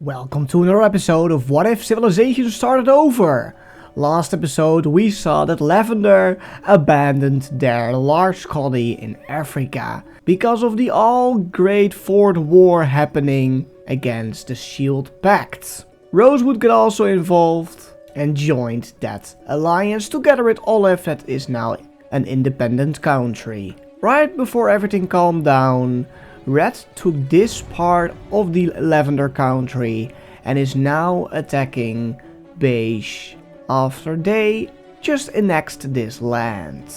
Welcome to another episode of What If Civilization Started Over? Last episode we saw that Lavender abandoned their large colony in Africa because of the all-great Fourth War happening against the Shield Pact. Rosewood got also involved and joined that alliance together with Olive that is now an independent country. Right before everything calmed down, Red took this part of the Lavender country and is now attacking Beige after they just annexed this land.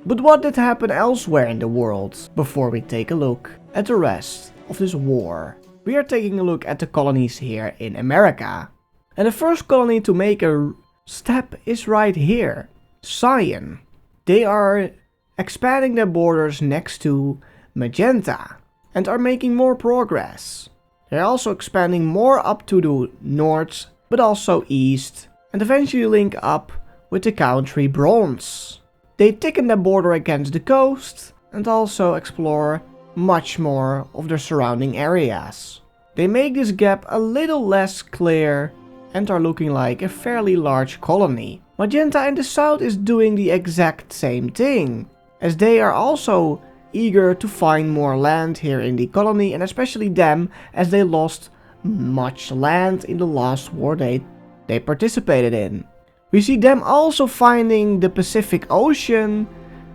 But what did happen elsewhere in the world before we take a look at the rest of this war? We are taking a look at the colonies here in America. And the first colony to make a step is right here, Cyan. They are expanding their borders next to Magenta and are making more progress. They're also expanding more up to the north, but also east, and eventually link up with the country Bronze. They thicken their border against the coast and also explore much more of the surrounding areas. They make this gap a little less clear and are looking like a fairly large colony. Magenta in the south is doing the exact same thing, as they are also eager to find more land here in the colony, and especially them as they lost much land in the last war they participated in. We see them also finding the Pacific Ocean,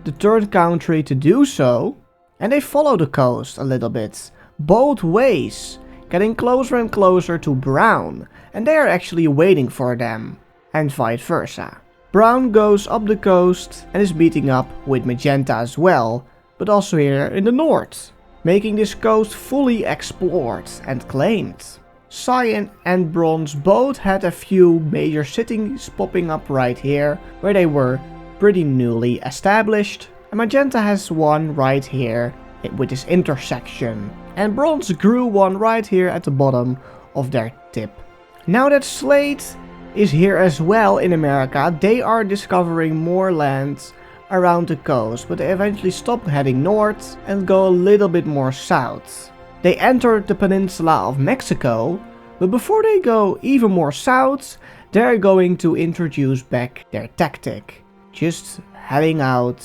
the third country to do so, and they follow the coast a little bit, both ways, getting closer and closer to Brown, and they are actually waiting for them, and vice versa. Brown goes up the coast and is meeting up with Magenta as well, but also here in the north, making this coast fully explored and claimed. Cyan and Bronze both had a few major cities popping up right here, where they were pretty newly established, and Magenta has one right here with this intersection, and Bronze grew one right here at the bottom of their tip. Now that Slate is here as well in America, they are discovering more lands around the coast, but they eventually stop heading north and go a little bit more south. They enter the peninsula of Mexico, but before they go even more south, they're going to introduce back their tactic, just heading out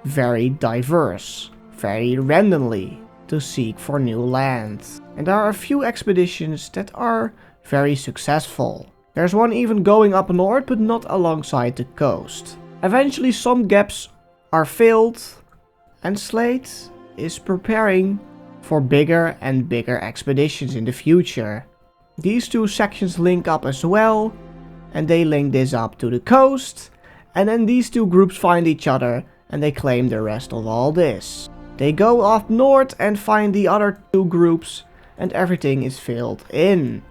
very diverse, very randomly to seek for new land. And there are a few expeditions that are very successful. There's one even going up north, but not alongside the coast. Eventually some gaps are filled, and Slate is preparing for bigger and bigger expeditions in the future. These two sections link up as well, and they link this up to the coast, and then these two groups find each other and they claim the rest of all this. They go up north and find the other two groups, and everything is filled in.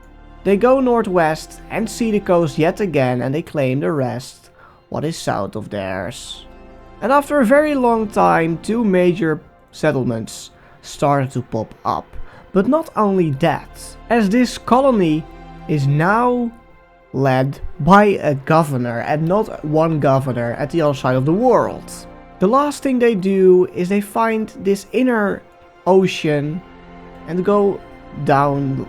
They go northwest and see the coast yet again, and they claim the rest what is south of theirs. And after a very long time, two major settlements started to pop up. But not only that, as this colony is now led by a governor and not one governor at the other side of the world. The last thing they do is they find this inner ocean and go down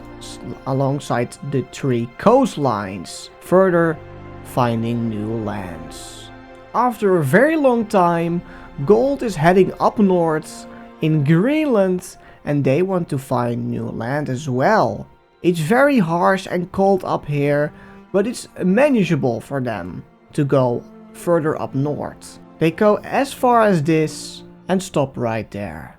alongside the three coastlines, further finding new lands. After a very long time, gold is heading up north in Greenland, and they want to find new land as well. It's very harsh and cold up here, but it's manageable for them to go further up north. They go as far as this and stop right there.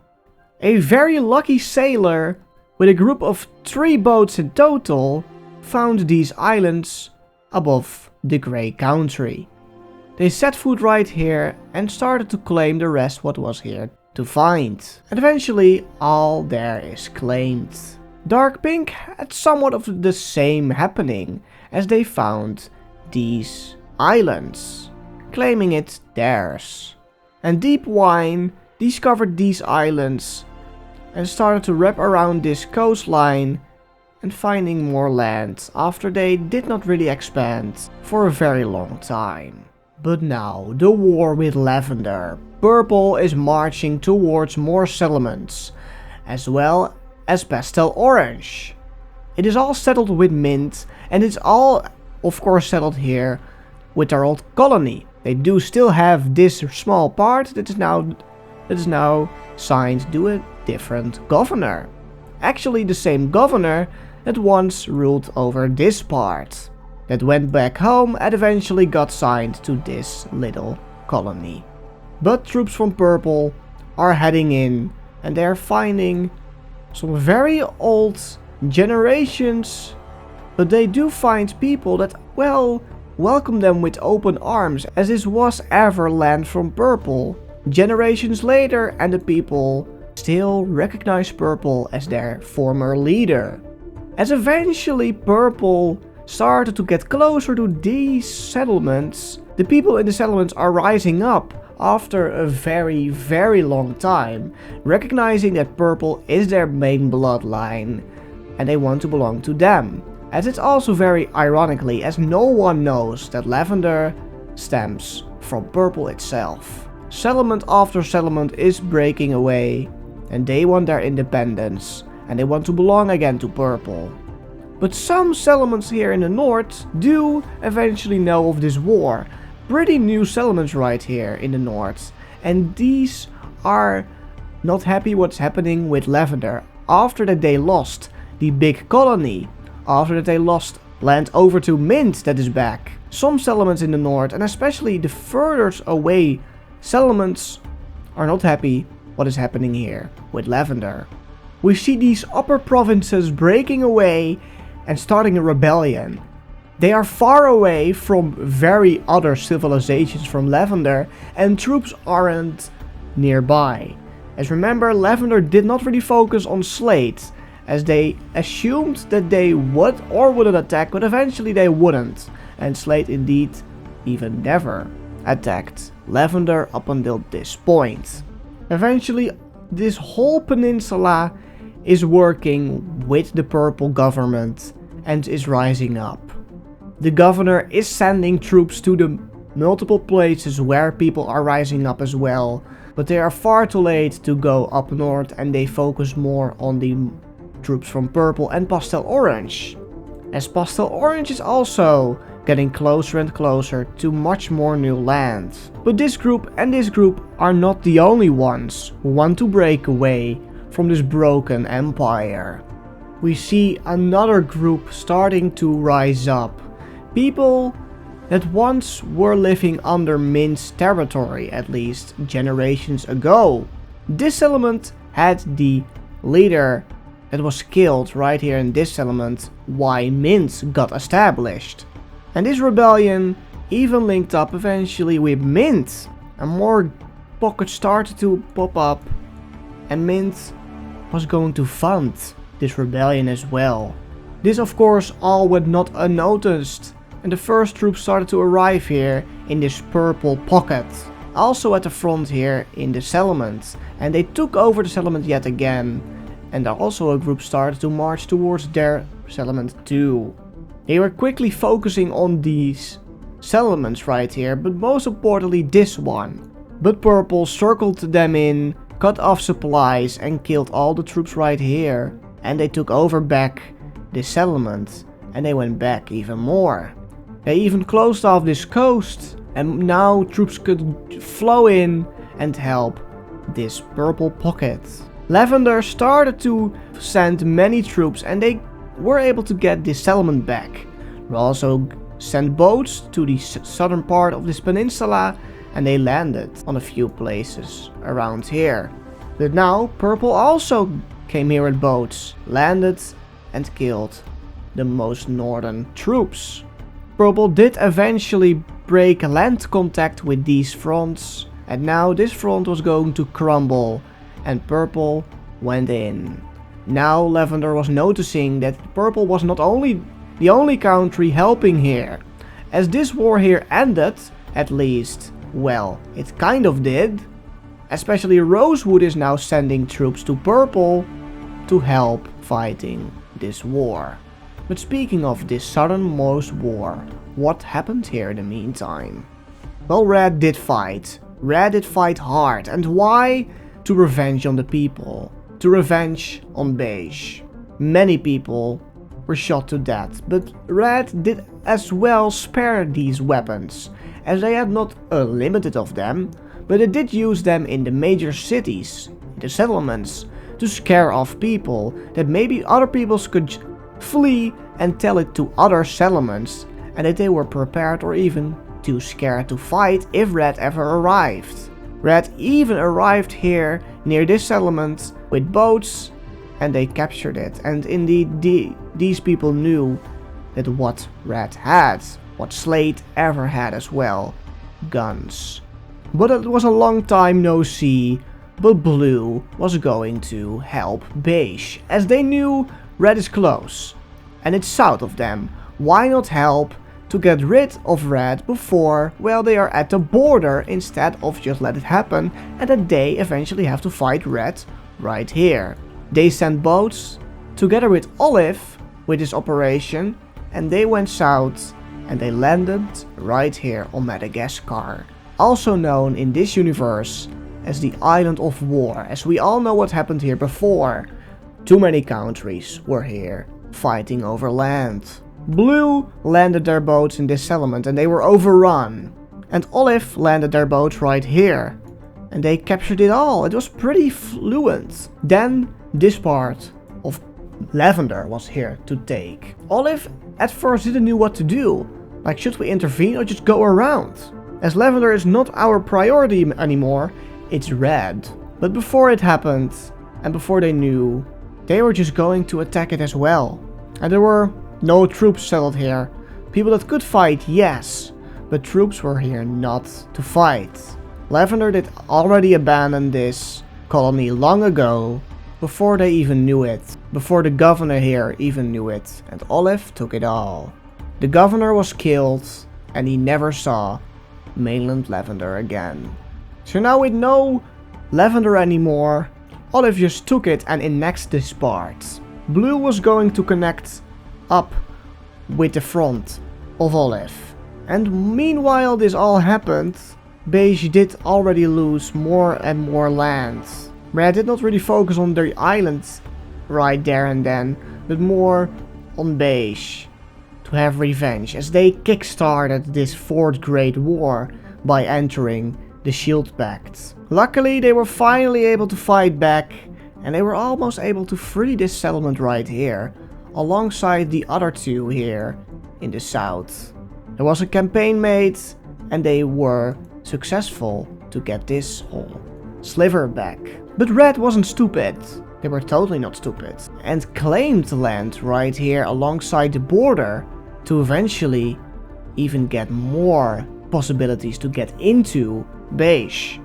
A very lucky sailor with a group of 3 boats in total found these islands above the grey country. They set foot right here and started to claim the rest what was here to find. And eventually all there is claimed. Dark Pink had somewhat of the same happening, as they found these islands, claiming it theirs. And Deep Wine discovered these islands and started to wrap around this coastline and finding more land after they did not really expand for a very long time. But now, the war with Lavender. Purple is marching towards more settlements, as well as Pastel Orange. It is all settled with mint, and it's all of course settled here with their old colony. They do still have this small part that is now signed to a different governor. Actually the same governor that once ruled over this part, that went back home and eventually got signed to this little colony. But troops from Purple are heading in, and they are finding some very old generations, but they do find people that, well, welcome them with open arms, as this was ever land from Purple. Generations later, and the people still recognize Purple as their former leader. As eventually Purple started to get closer to these settlements, the people in the settlements are rising up after a very, very long time, recognizing that Purple is their main bloodline and they want to belong to them. As it's also very ironically, as no one knows that Lavender stems from Purple itself. Settlement after settlement is breaking away, and they want their independence, and they want to belong again to Purple. But some settlements here in the north do eventually know of this war. Pretty new settlements right here in the north, and these are not happy what's happening with Lavender after that they lost the big colony, after that they lost land over to Mint that is back. Some settlements in the north, and especially the further away settlements, are not happy what is happening here with Lavender. We see these upper provinces breaking away and starting a rebellion. They are far away from very other civilizations from Lavender, and troops aren't nearby. As remember, Lavender did not really focus on Slate, as they assumed that they would or wouldn't attack, but eventually they wouldn't. And Slate indeed even never attacked Lavender up until this point. Eventually, this whole peninsula is working with the Purple government and is rising up. The governor is sending troops to the multiple places where people are rising up as well, but they are far too late to go up north, and they focus more on the troops from Purple and Pastel Orange, as Pastel Orange is also getting closer and closer to much more new land. But this group and this group are not the only ones who want to break away from this broken empire. We see another group starting to rise up. People that once were living under Mint's territory, at least generations ago. This settlement had the leader that was killed right here in this settlement, why Mint got established. And this rebellion even linked up eventually with Mint, and more pockets started to pop up, and Mint was going to fund this rebellion as well. This of course all went not unnoticed, and the first troops started to arrive here in this purple pocket, also at the front here in the settlement, and they took over the settlement yet again, and also a group started to march towards their settlement too. They were quickly focusing on these settlements right here, but most importantly this one. But Purple circled them in, cut off supplies and killed all the troops right here, and they took over back this settlement, and they went back even more. They even closed off this coast, and now troops could flow in and help this purple pocket. Lavender started to send many troops, and they were able to get this settlement back. They also sent boats to the southern part of this peninsula, and they landed on a few places around here. But now Purple also came here with boats, landed and killed the most northern troops. Purple did eventually break land contact with these fronts, and now this front was going to crumble, and Purple went in. Now Lavender was noticing that Purple was not only the only country helping here. As this war here ended, at least, well, it kind of did. Especially Rosewood is now sending troops to Purple to help fighting this war. But speaking of this southernmost war, what happened here in the meantime? Well, Red did fight. Red did fight hard. And why? To revenge on the people. To revenge on Beige. Many people were shot to death, but Red did as well spare these weapons, as they had not unlimited of them, but they did use them in the major cities, the settlements, to scare off people that maybe other peoples could flee and tell it to other settlements, and that they were prepared or even too scared to fight if Red ever arrived. Red even arrived here near this settlement with boats, and they captured it, and indeed these people knew that what Red had, what Slade ever had as well, guns. But it was a long time no see, but Blue was going to help Beige, as they knew Red is close, and it's south of them. Why not help to get rid of Red before, well, they are at the border, instead of just let it happen and that they eventually have to fight Red right here. They sent boats together with Olive with this operation, and they went south and they landed right here on Madagascar, also known in this universe as the Island of War, as we all know what happened here before. Too many countries were here fighting over land. Blue landed their boats in this settlement and they were overrun, and Olive landed their boats right here and they captured it all. It was pretty fluent. Then this part of Lavender was here to take. Olive at first didn't know what to do, like should we intervene or just go around? As Lavender is not our priority anymore, it's Red. But before it happened, and before they knew, they were just going to attack it as well. And there were no troops settled here. People that could fight, yes, but troops were here not to fight. Lavender did already abandon this colony long ago, before they even knew it, before the governor here even knew it, and Olive took it all. The governor was killed, and he never saw mainland Lavender again. So now with no Lavender anymore, Olive just took it and annexed this part. Blue was going to connect up with the front of Olive. And meanwhile this all happened, Beige did already lose more and more land. Red did not really focus on the islands right there and then, but more on Beige to have revenge, as they kickstarted this Fourth Great War by entering the Shield Pact. Luckily they were finally able to fight back, and they were almost able to free this settlement right here, alongside the other two here in the south. There was a campaign made, and they were successful to get this whole sliver back. But Red wasn't stupid. They were totally not stupid, and claimed land right here alongside the border to eventually even get more possibilities to get into Beige.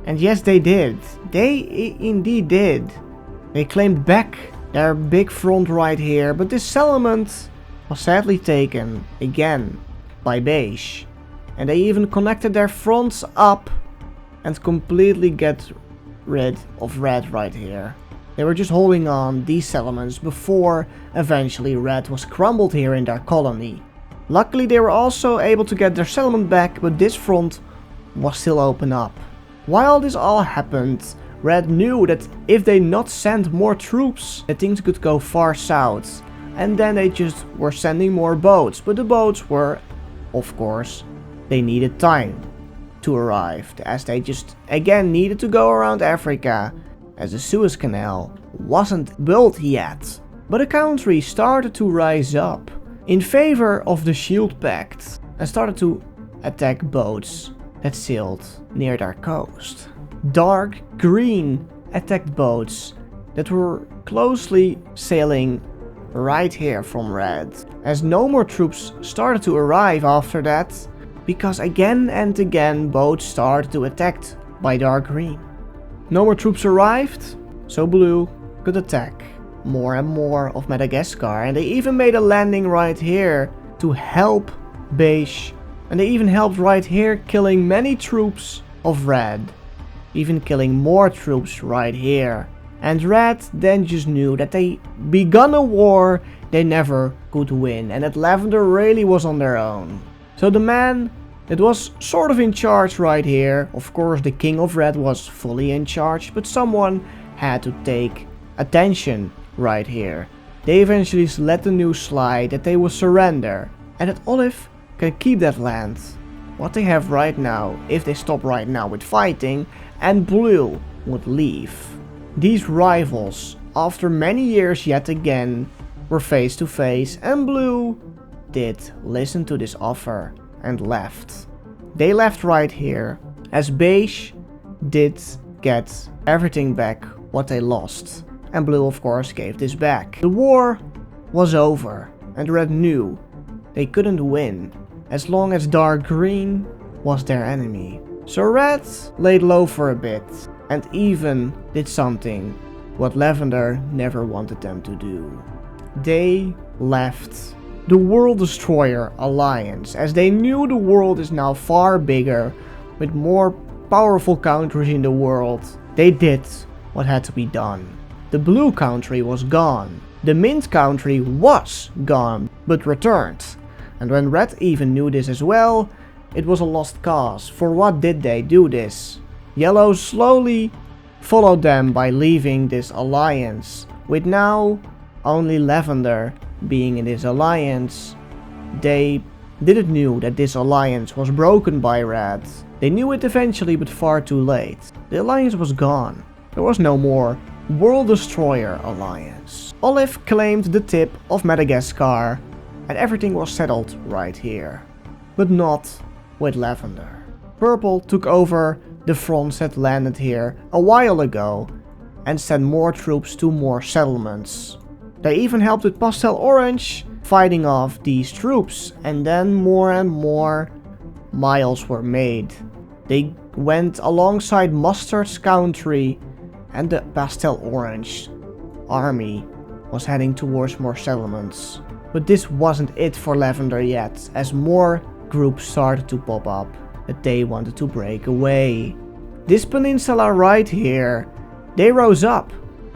And yes, they did. They indeed did. They claimed back their big front right here, but this settlement was sadly taken again by Beige. And they even connected their fronts up and completely get rid of Red right here. They were just holding on these settlements before eventually Red was crumbled here in their colony. Luckily they were also able to get their settlement back, but this front was still open up. While this all happened, Red knew that if they not sent more troops, that things could go far south. And then they just were sending more boats, but the boats were, of course, they needed time to arrive, as they just again needed to go around Africa, as the Suez Canal wasn't built yet. But a country started to rise up in favor of the Shield Pact and started to attack boats that sailed near their coast. Dark green attacked boats that were closely sailing right here from Red, as no more troops started to arrive after that, because again and again boats started to attack by dark green. No more troops arrived, so Blue could attack more and more of Madagascar, and they even made a landing right here to help Beige, and they even helped right here, killing many troops of Red, even killing more troops right here. And Red then just knew that they begun a war they never could win, and that Lavender really was on their own. So the man that was sort of in charge right here, of course the King of Red was fully in charge, but someone had to take attention right here. they eventually let the news slide that they will surrender and that Olive can keep that land, what they have right now, if they stop right now with fighting, and Blue would leave. These rivals, after many years yet again, were face to face, and Blue did listen to this offer and left. They left right here, as Beige did get everything back what they lost, and Blue of course gave this back. The war was over, and Red knew they couldn't win as long as Dark Green was their enemy. So Red laid low for a bit, and even did something what Lavender never wanted them to do. They left the World Destroyer Alliance, as they knew the world is now far bigger, with more powerful countries in the world. They did what had to be done. The Blue country was gone. The Mint country was gone, but returned. And when Red even knew this as well, it was a lost cause. For what did they do this? Yellow slowly followed them by leaving this alliance, with now only Lavender being in this alliance. They didn't knew that this alliance was broken by Red. They knew it eventually, but far too late. The alliance was gone. There was no more World Destroyer Alliance. Olive claimed the tip of Madagascar, and everything was settled right here. But not with Lavender. Purple took over the fronts that landed here a while ago and sent more troops to more settlements. They even helped with Pastel Orange fighting off these troops, and then more and more miles were made. They went alongside Mustard's country, and the Pastel Orange army was heading towards more settlements. But this wasn't it for Lavender yet, as more groups started to pop up that they wanted to break away. This peninsula right here, they rose up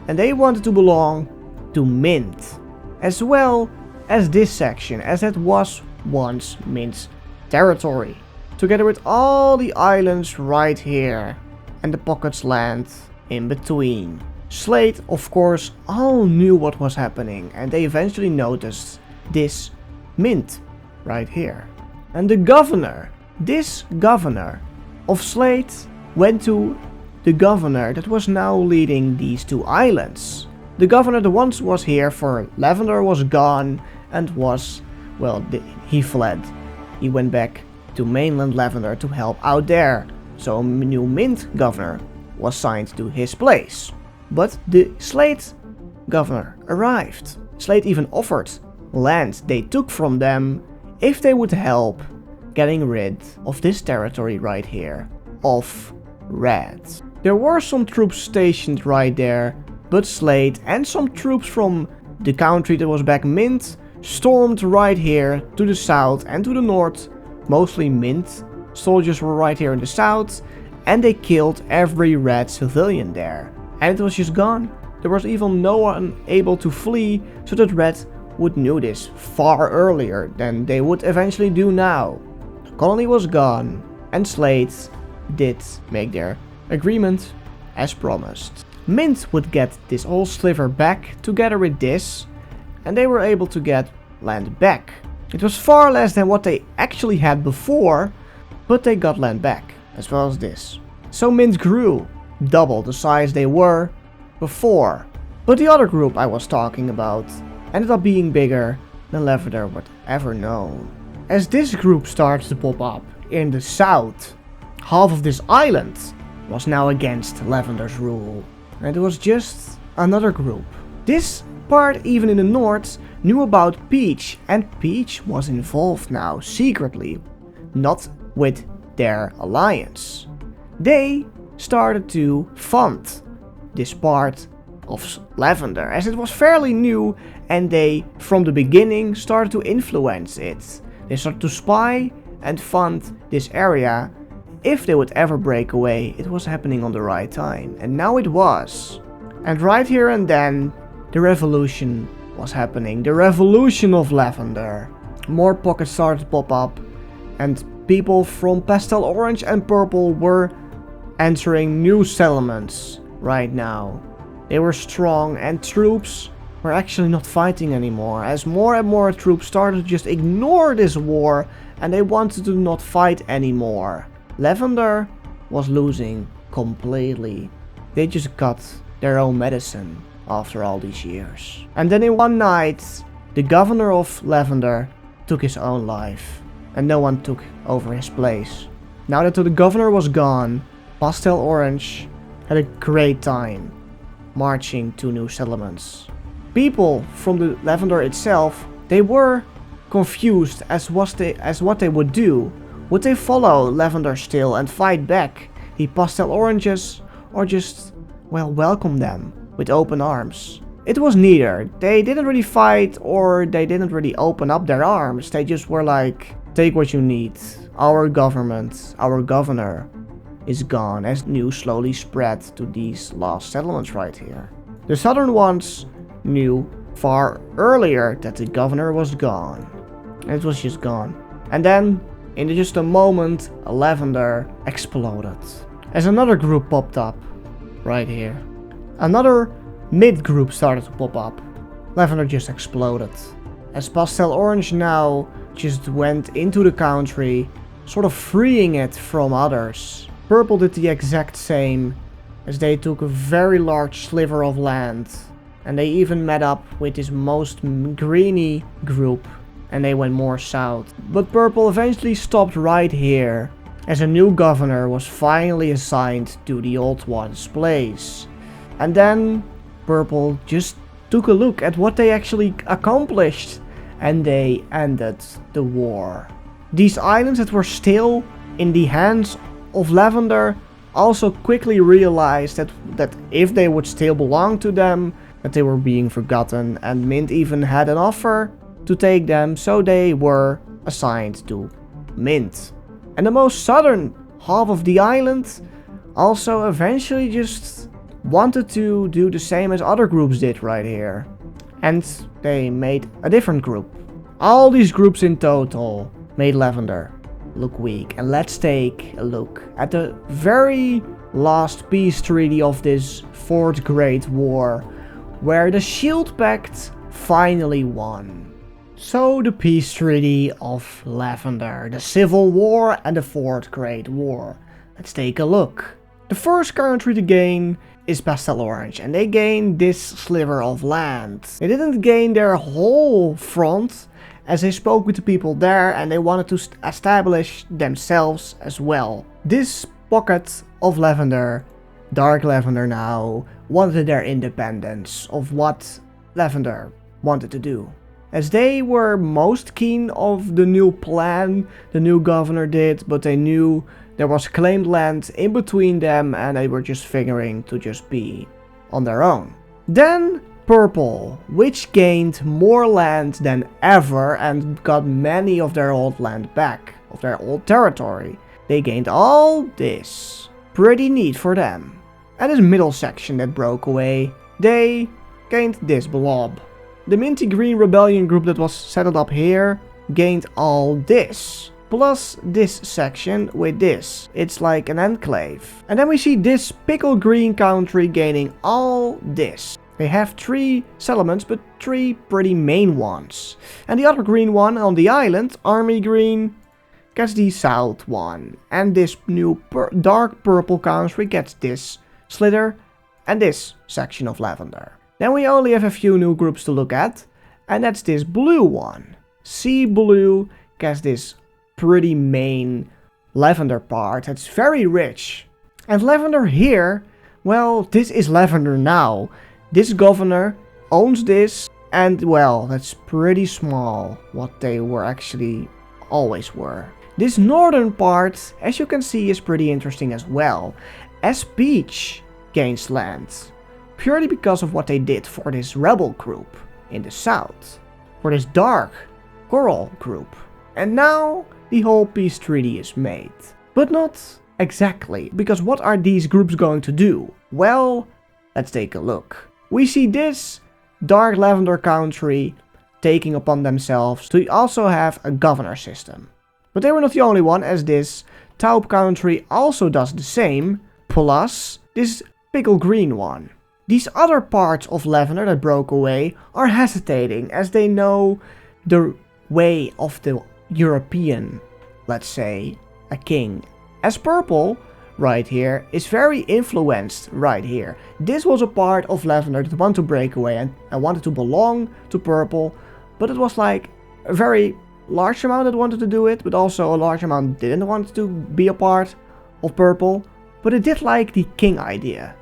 and they wanted to belong to Mint, as well as this section, as it was once Mint's territory, together with all the islands right here and the Pockets land in between. Slate of course all knew what was happening, and they eventually noticed this Mint right here. And the governor, this governor of Slate, went to the governor that was now leading these two islands. The governor, the one was here for Lavender, was gone and was, well, he fled. He went back to mainland Lavender to help out there. So a new Mint governor was signed to his place. But the Slate governor arrived. Slate even offered land they took from them if they would help getting rid of this territory right here of Red. There were some troops stationed right there, but Slate and some troops from the country that was back Mint stormed right here to the south and to the north. Mostly Mint soldiers were right here in the south, and they killed every Red civilian there. And it was just gone. There was even no one able to flee, so that Red would know this far earlier than they would eventually do now. The colony was gone, and Slate did make their agreement as promised. Mint would get this whole sliver back together with this, and they were able to get land back. It was far less than what they actually had before, but they got land back, as well as this. So Mint grew, double the size they were before. But the other group I was talking about ended up being bigger than Lavender would ever known. As this group started to pop up in the south, half of this island was now against Lavender's rule. And it was just another group. This part, even in the north, knew about Peach, and Peach was involved now secretly, not with their alliance. They started to fund this part of Lavender, as it was fairly new, and they from the beginning started to influence it. They started to spy and fund this area. If they would ever break away, it was happening on the right time, and now it was. And right here and then, the revolution was happening, the revolution of Lavender. More pockets started to pop up, and people from Pastel Orange and Purple were entering new settlements right now. They were strong, and troops were actually not fighting anymore, as more and more troops started to just ignore this war and they wanted to not fight anymore. Lavender was losing completely. They just got their own medicine after all these years. And then in one night, the governor of Lavender took his own life, and no one took over his place. Now that the governor was gone, Pastel Orange had a great time marching to new settlements. People from the Lavender itself, they were confused as what they would do. Would they follow Lavender still and fight back the Pastel Oranges, or just, well, welcome them with open arms? It was neither. They didn't really fight, or they didn't really open up their arms. They just were like, take what you need. Our government, our governor is gone, as news slowly spread to these last settlements right here. The southern ones knew far earlier that the governor was gone. It was just gone. And then, in just a moment, Lavender exploded. As another group popped up right here. Another mid group started to pop up. Lavender just exploded. As Pastel Orange now just went into the country, sort of freeing it from others. Purple did the exact same, as they took a very large sliver of land. And they even met up with this most greeny group, and they went more south. But Purple eventually stopped right here, as a new governor was finally assigned to the old one's place. And then Purple just took a look at what they actually accomplished, and they ended the war. These islands that were still in the hands of Lavender also quickly realized that if they would still belong to them, that they were being forgotten, and Mint even had an offer to take them, so they were assigned to Mint. And the most southern half of the island also eventually just wanted to do the same as other groups did right here. And they made a different group. All these groups in total made Lavender look weak. And let's take a look at the very last peace treaty of this 4th Great War, where the Shield Pact finally won. So the peace treaty of Lavender, the Civil War and the 4th Great War. Let's take a look. The first country to gain is Pastel Orange, and they gained this sliver of land. They didn't gain their whole front, as they spoke with the people there and they wanted to establish themselves as well. This pocket of Lavender, Dark Lavender now, wanted their independence of what Lavender wanted to do. As they were most keen of the new plan the new governor did, but they knew there was claimed land in between them and they were just figuring to just be on their own. Then Purple, which gained more land than ever and got many of their old land back, of their old territory. They gained all this. Pretty neat for them. And this middle section that broke away, they gained this blob. The minty green rebellion group that was settled up here gained all this. Plus this section with this. It's like an enclave. And then we see this pickle green country gaining all this. They have 3 settlements, but 3 pretty main ones. And the other green one on the island, Army Green, gets the south one. And this new dark purple country gets this slither and this section of Lavender. Then we only have a few new groups to look at, and that's this blue one. Sea Blue gets this pretty main Lavender part that's very rich. And Lavender here, well, this is Lavender now. This governor owns this, and well, that's pretty small, what they were actually always were. This northern part, as you can see, is pretty interesting as well, as Peach gains land, purely because of what they did for this rebel group in the south, for this dark coral group. And now the whole peace treaty is made. But not exactly, because what are these groups going to do? Well, let's take a look. We see this Dark Lavender country taking upon themselves to also have a governor system. But they were not the only one, as this Taupe country also does the same, plus this pickle green one. these other parts of Lavender that broke away are hesitating as they know the way of the European, let's say, a king. As Purple, right here, is very influenced right here. This was a part of Lavender that wanted to break away and wanted to belong to Purple, but it was like a very large amount that wanted to do it, but also a large amount didn't want to be a part of Purple, but it did like the king idea.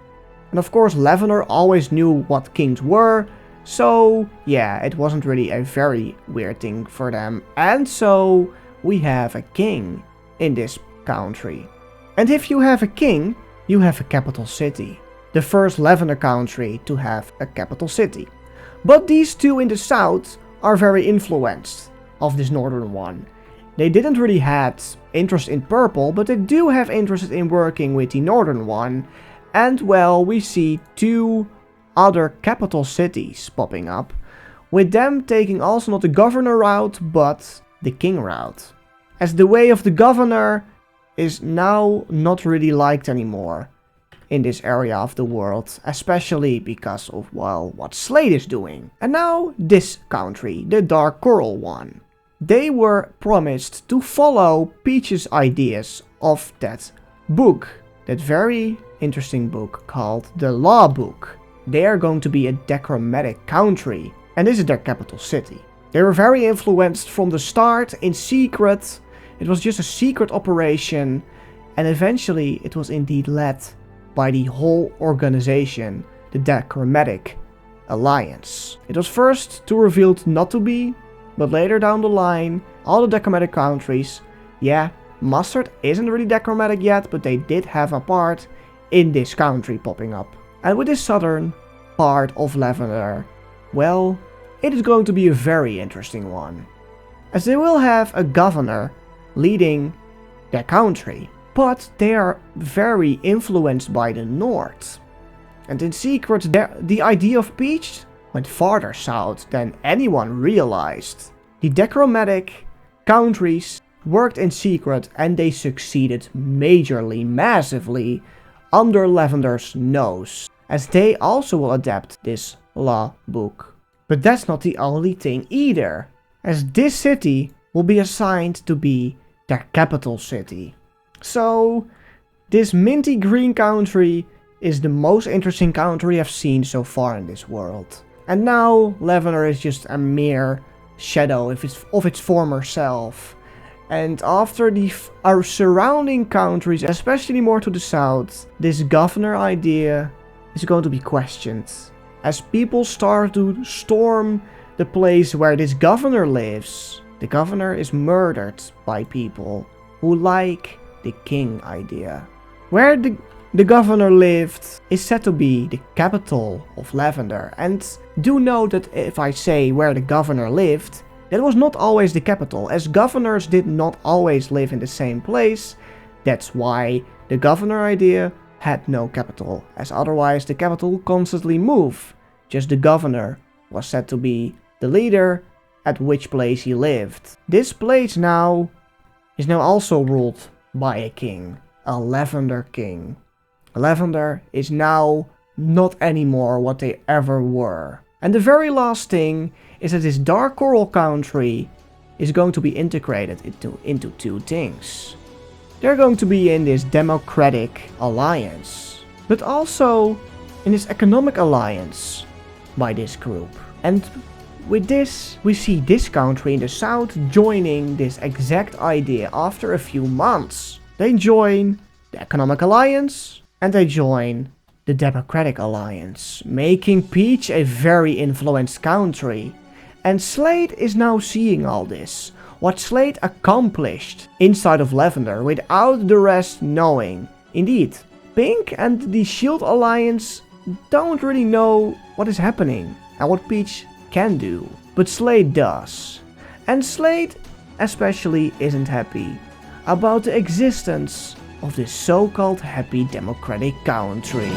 And of course Lavender always knew what kings were, so yeah, it wasn't really a very weird thing for them. And so we have a king in this country. And if you have a king, you have a capital city. The first Lavender country to have a capital city. But these two in the south are very influenced of this northern one. They didn't really have interest in Purple, but they do have interest in working with the northern one. And well, we see two other capital cities popping up, with them taking also not the governor route, but the king route. As the way of the governor is now not really liked anymore in this area of the world, especially because of, well, what Slade is doing. And now this country, the Dark Coral one. They were promised to follow Peach's ideas of that book, that very interesting book called the Law Book. They are going to be a dichromatic country, and this is their capital city. They were very influenced from the start in secret. It was just a secret operation, and eventually it was indeed led by the whole organization, the Dichromatic Alliance. It was first revealed not to be, but later down the line, all the dichromatic countries, yeah, Mustard isn't really dichromatic yet, but they did have a part in this country popping up. And with this southern part of Lavender, well, it is going to be a very interesting one, as they will have a governor leading their country, but they are very influenced by the north. And in secret, the idea of Peach went farther south than anyone realized. The dichromatic countries worked in secret and they succeeded majorly, massively, under Lavender's nose, as they also will adapt this law book. But that's not the only thing either, as this city will be assigned to be their capital city. So this minty green country is the most interesting country I've seen so far in this world. And now Lavender is just a mere shadow of its former self. And after our surrounding countries, especially more to the south, this governor idea is going to be questioned. As people start to storm the place where this governor lives, the governor is murdered by people who like the king idea. Where the governor lived is said to be the capital of Lavender. And do note that if I say where the governor lived, that was not always the capital, as governors did not always live in the same place. That's why the governor idea had no capital, as otherwise the capital constantly moved. Just the governor was said to be the leader at which place he lived. This place now is now also ruled by a king, a Lavender king. Lavender is now not anymore what they ever were. And the very last thing is that this Dark Coral country is going to be integrated into two things. They're going to be in this democratic alliance, but also in this economic alliance by this group. And with this, we see this country in the south joining this exact idea after a few months. They join the economic alliance and they join the democratic alliance, making Peach a very influenced country. And Slade is now seeing all this, what Slade accomplished inside of Lavender without the rest knowing. Indeed, Pink and the Shield Alliance don't really know what is happening and what Peach can do, but Slade does. And Slade especially isn't happy about the existence of this so-called happy democratic country.